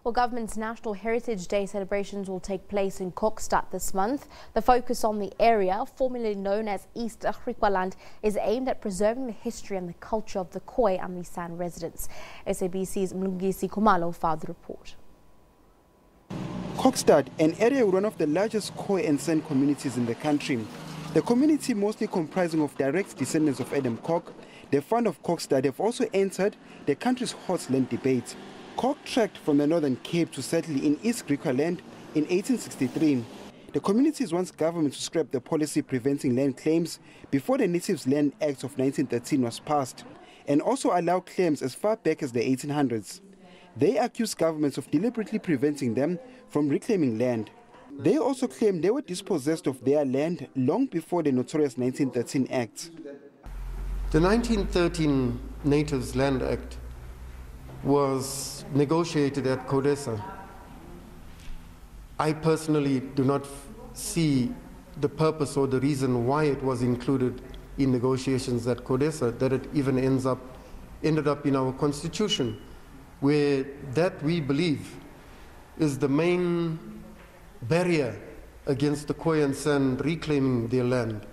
Well, government's National Heritage Day celebrations will take place in Kokstad this month. The focus on the area, formerly known as East Griqualand, is aimed at preserving the history and the culture of the Khoi and San residents. SABC's Mlungisi Khumalo filed the report. Kokstad, an area with one of the largest Khoi and San communities in the country. The community, mostly comprising of direct descendants of Adam Kok, the founder of Kokstad, have also entered the country's hot land debate. Kok trekked from the Northern Cape to settle in East Griqualand in 1863. The community's wants government to scrap the policy preventing land claims before the Natives Land Act of 1913 was passed, and also allow claims as far back as the 1800s. They accuse governments of deliberately preventing them from reclaiming land. They also claim they were dispossessed of their land long before the notorious 1913 Act. The 1913 Natives Land Act was negotiated at Kokstad. I personally do not see the purpose or the reason why it was included in negotiations at Kokstad, that it even ended up in our constitution, where that we believe is the main barrier against the Khoi and San reclaiming their land.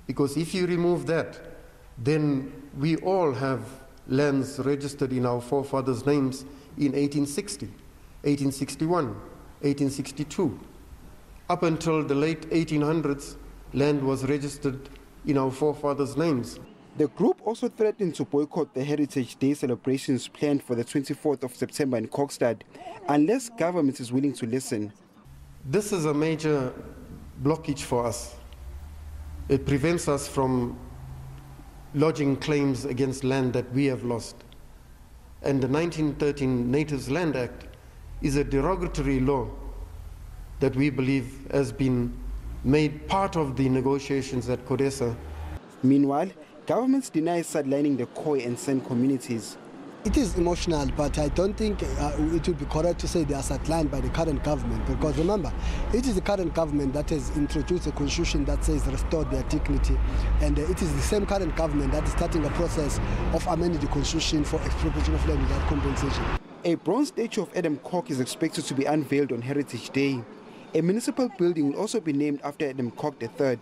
Because if you remove that, then we all have lands registered in our forefathers' names in 1860, 1861, 1862. Up until the late 1800s, land was registered in our forefathers' names. The group also threatened to boycott the Heritage Day celebrations planned for the 24th of September in Kokstad, unless government is willing to listen. This is a major blockage for us. It prevents us from lodging claims against land that we have lost. And the 1913 Natives Land Act is a derogatory law that we believe has been made part of the negotiations at Kokstad. Meanwhile, governments deny sidelining the Khoi and San communities. It is emotional, but I don't think it would be correct to say they are sidelined by the current government, because remember, it is the current government that has introduced a constitution that says restore their dignity, and it is the same current government that is starting a process of amending the constitution for expropriation of land without compensation. A bronze statue of Adam Kok is expected to be unveiled on Heritage Day. A municipal building will also be named after Adam Kok III.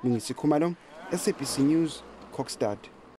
Mlungisi Khumalo, SABC News, Kokstad.